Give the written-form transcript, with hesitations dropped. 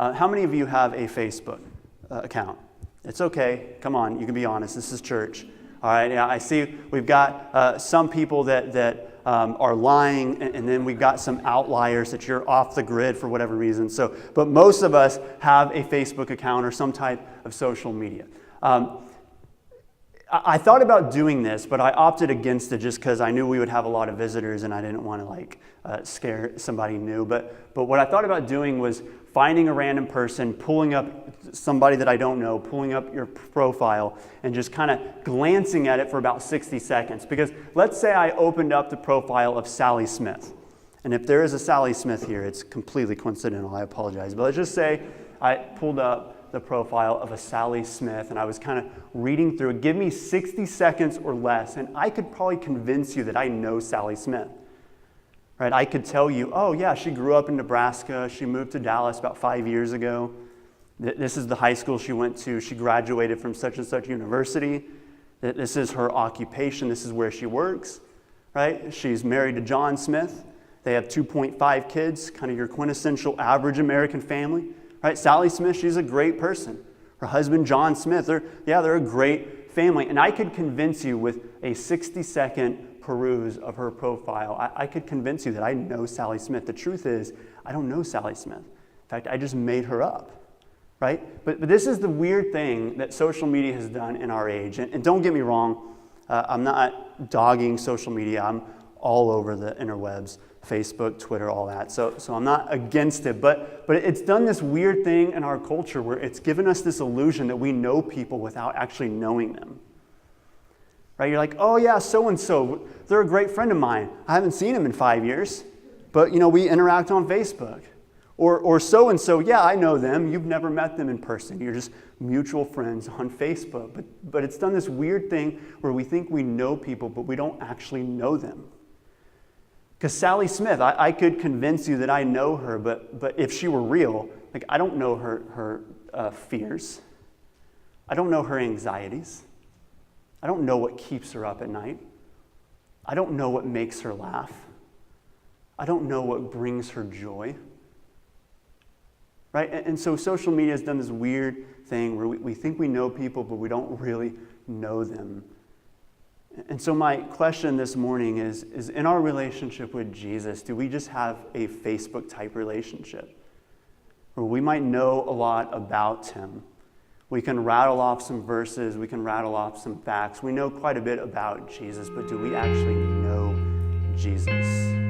How many of you have a Facebook account? It's okay. Come on, you can be honest. This is church. All right, yeah, I see we've got some people that are lying, and then we've got some outliers that you're off the grid for whatever reason. But most of us have a Facebook account or some type of social media. I thought about doing this, but I opted against it just because I knew we would have a lot of visitors and I didn't want to scare somebody new. But what I thought about doing was finding a random person, pulling up somebody that I don't know, pulling up your profile and just kind of glancing at it for about 60 seconds. Because let's say I opened up the profile of Sally Smith. And if there is a Sally Smith here, it's completely coincidental, I apologize. But let's just say I pulled up the profile of a Sally Smith and I was kind of reading through it. Give me 60 seconds or less and I could probably convince you that I know Sally Smith. Right? I could tell you, oh yeah, she grew up in Nebraska. She moved to Dallas about 5 years ago. This is the high school she went to. She graduated from such and such university. This is her occupation. This is where she works. Right? She's married to John Smith. They have 2.5 kids, kind of your quintessential average American family. Right? Sally Smith, she's a great person. Her husband, John Smith, they're a great family. And I could convince you with a 60-second peruse of her profile, I could convince you that I know Sally Smith. The truth is, I don't know Sally Smith. In fact, I just made her up. Right? But this is the weird thing that social media has done in our age. And don't get me wrong, I'm not dogging social media. I'm all over the interwebs. Facebook, Twitter, all that. So I'm not against it, but it's done this weird thing in our culture where it's given us this illusion that we know people without actually knowing them. Right? You're like, oh yeah, so-and-so, they're a great friend of mine. I haven't seen them in 5 years, but we interact on Facebook. Or so-and-so, yeah, I know them. You've never met them in person. You're just mutual friends on Facebook. But it's done this weird thing where we think we know people, but we don't actually know them. Because Sally Smith, I could convince you that I know her, but if she were real, I don't know her fears. I don't know her anxieties. I don't know what keeps her up at night. I don't know what makes her laugh. I don't know what brings her joy. Right? And so social media has done this weird thing where we think we know people, but we don't really know them. And so my question this morning is in our relationship with Jesus, do we just have a Facebook-type relationship? Where we might know a lot about him. We can rattle off some verses, we can rattle off some facts. We know quite a bit about Jesus, but do we actually know Jesus?